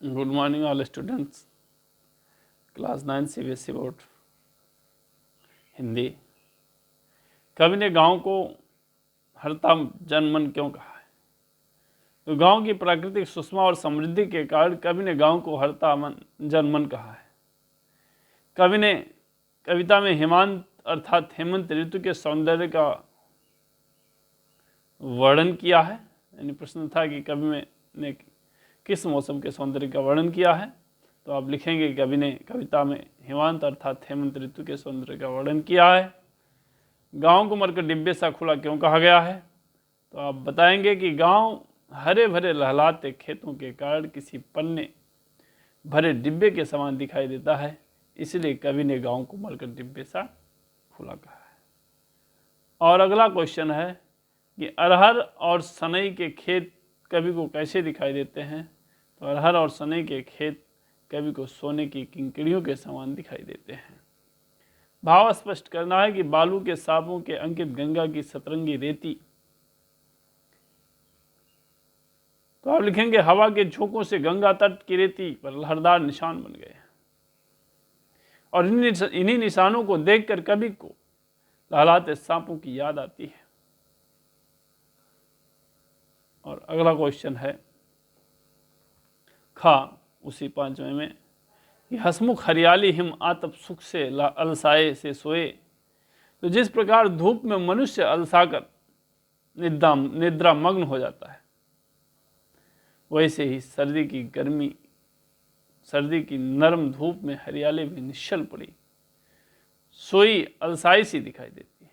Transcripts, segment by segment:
Good morning all students. Class 9 CBSE board Hindi. कवि ने गांव को हरता जनमन क्यों कहा है? तो गांव की प्राकृतिक सुषमा और समृद्धि के कारण कवि ने गांव को हरता जनमन कहा है। कवि ने कविता में हेमंत अर्थात हेमंत ऋतु के सौंदर्य का वर्णन किया है। यानी प्रश्न था कि कवि ने किस मौसम के सौंदर्य का वर्णन किया है, तो आप लिखेंगे कवि ने कविता में हेमंत अर्थात हेमंत ऋतु के सौंदर्य का वर्णन किया है। गांव को मरकर डिब्बे सा खुला क्यों कहा गया है? तो आप बताएंगे कि गांव हरे भरे लहलाते खेतों के कारण किसी पन्ने भरे डिब्बे के समान दिखाई देता है, इसलिए कवि ने गांव को मरकर डिब्बे सा खुला कहा है। और अगला क्वेश्चन है कि अरहर और सनई के खेत कवि को कैसे दिखाई देते हैं? तो अरहर और सनई के खेत कवि को सोने की किंकड़ियों के समान दिखाई देते हैं। भाव स्पष्ट करना है कि बालू के सांपों के अंकित गंगा की सतरंगी रेती। तो आप लिखेंगे हवा के झोंकों से गंगा तट की रेती पर लहरदार निशान बन गए, और इन्हीं निशानों को देखकर कवि को लहलाते सांपों की याद आती है। और अगला क्वेश्चन है खा उसी 5वें में कि हसमुख हरियाली हिम आतप सुख से अलसाए से सोए। तो जिस प्रकार धूप में मनुष्य अलसाकर निद्रा मग्न हो जाता है, वैसे ही सर्दी की नरम धूप में हरियाली भी निश्चल पड़ी सोई अलसाई सी दिखाई देती है।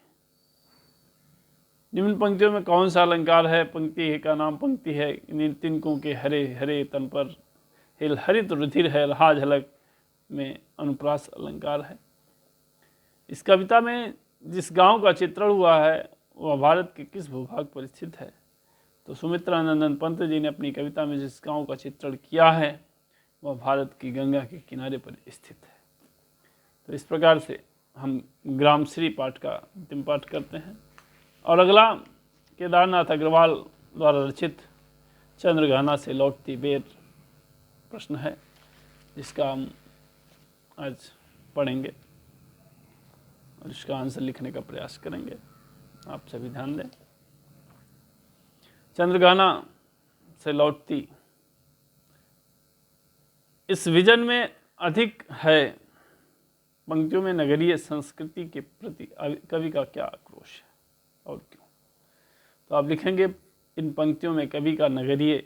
निम्न पंक्तियों में कौन सा अलंकार है? पंक्ति का नाम पंक्ति है। तिनकों के हरे हरे तन पर हिल हरित रुधिर है रहा झलक में अनुप्रास अलंकार है। इस कविता में जिस गांव का चित्रण हुआ है वह भारत के किस भूभाग पर स्थित है? तो सुमित्रानंदन पंत जी ने अपनी कविता में जिस गांव का चित्रण किया है वह भारत की गंगा के किनारे पर स्थित है। तो इस प्रकार से हम ग्रामश्री पाठ का अंतिम पाठ करते हैं। और अगला केदारनाथ अग्रवाल द्वारा रचित चंद्रघाना से लौटती बेर प्रश्न है, जिसका हम आज पढ़ेंगे और इसका आंसर लिखने का प्रयास करेंगे। आप सभी ध्यान दें। चंद्रघाना से लौटती इस विजन में अधिक है पंक्तियों में नगरीय संस्कृति के प्रति कवि का क्या आक्रोश है और क्यों? तो आप लिखेंगे इन पंक्तियों में कवि का नगरीय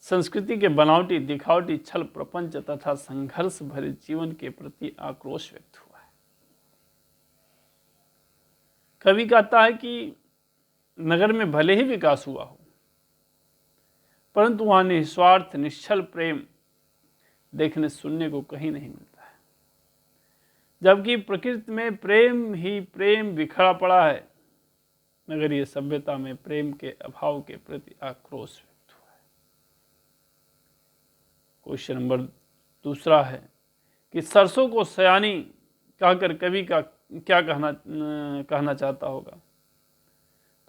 संस्कृति के बनावटी दिखावटी छल प्रपंच तथा संघर्ष भरे जीवन के प्रति आक्रोश व्यक्त हुआ है। कवि कहता है कि नगर में भले ही विकास हुआ हो, परंतु वहां निस्वार्थ निश्चल प्रेम देखने सुनने को कहीं नहीं मिलता है, जबकि प्रकृति में प्रेम ही प्रेम बिखरा पड़ा है। नगरीय सभ्यता में प्रेम के अभाव के प्रति आक्रोश व्यक्त हुआ है। क्वेश्चन नंबर 2 है कि सरसों को सयानी कहकर कवि का क्या कहना चाहता होगा?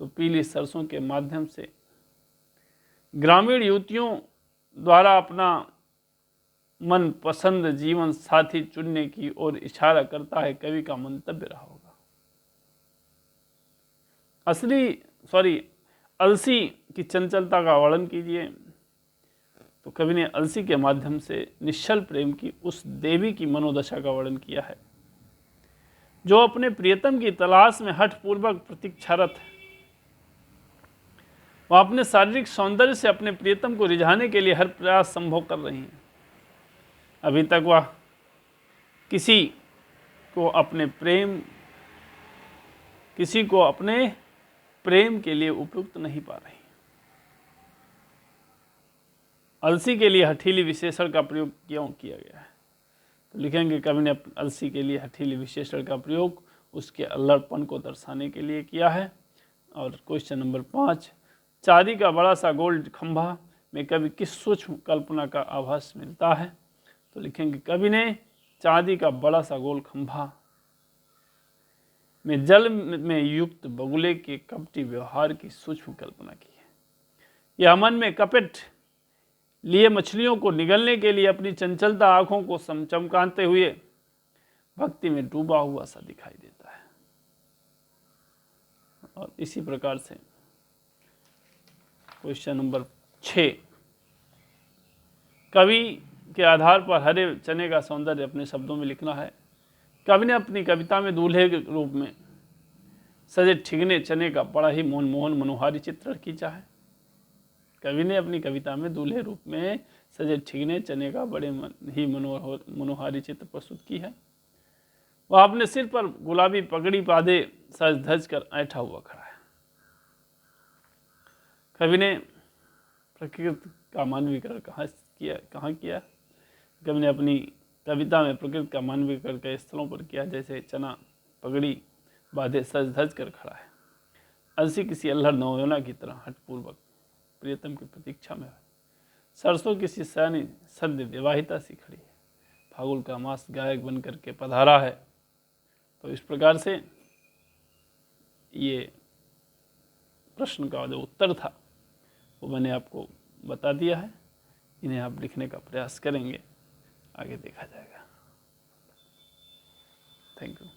तो पीली सरसों के माध्यम से ग्रामीण युवतियों द्वारा अपना मन पसंद जीवन साथी चुनने की ओर इशारा करता है कवि का मंतव्य रहा होगा। अलसी की चंचलता का वर्णन कीजिए। तो कवि ने अलसी के माध्यम से निश्चल प्रेम की उस देवी की मनोदशा का वर्णन किया है जो अपने प्रियतम की तलाश में हठपूर्वक प्रतीक्षारत है। वह अपने शारीरिक सौंदर्य से अपने प्रियतम को रिझाने के लिए हर प्रयास संभव कर रही हैं। अभी तक वह किसी को अपने प्रेम के लिए उपयुक्त नहीं पा रही। अलसी के लिए हठीली विशेषण का प्रयोग क्यों किया गया है? तो लिखेंगे कवि ने अलसी के लिए हठीली विशेषण का प्रयोग उसके अल्लड़पन को दर्शाने के लिए किया है। और क्वेश्चन नंबर 5, चांदी का बड़ा सा गोल खंभा में कवि किस सूक्ष्म कल्पना का आभास मिलता है? तो लिखेंगे कवि ने चांदी का बड़ा सा गोल खंभा में जल में युक्त बगुले के कपटी व्यवहार की सूक्ष्म कल्पना की है। यह मन में कपट लिए मछलियों को निगलने के लिए अपनी चंचलता आंखों को चमकाते हुए भक्ति में डूबा हुआ सा दिखाई देता है। और इसी प्रकार से क्वेश्चन नंबर 6, कवि के आधार पर हरे चने का सौंदर्य अपने शब्दों में लिखना है। कवि ने अपनी कविता में दूल्हे के रूप में सजे ठिगने चने का बड़ा ही मनमोहन मनोहारी चित्रण खींचा है। कवि ने अपनी कविता में दूल्हे रूप में सजे ठिगने चने का बड़े ही मनोहारी चित्र प्रस्तुत की है। वह अपने सिर पर गुलाबी पगड़ी बांधे सज धज कर ऐठा हुआ खड़ा है। कवि ने प्रकृति का मानवीकरण कहाँ किया? कवि ने अपनी कविता में प्रकृति का मानवीकरण कई स्थलों पर किया, जैसे चना पगड़ी बांधे सज धज कर खड़ा है, अलसी किसी अल्हड़ नवयोना की तरह हठपूर्वक प्रियतम की प्रतीक्षा में है, सरसों किसी सयानी सद्य विवाहिता सी खड़ी है, फागुन का मास गायक बन करके पधारा है। तो इस प्रकार से ये प्रश्न का जो उत्तर था वो मैंने आपको बता दिया है। इन्हें आप लिखने का प्रयास करेंगे, आगे देखा जाएगा। Thank you.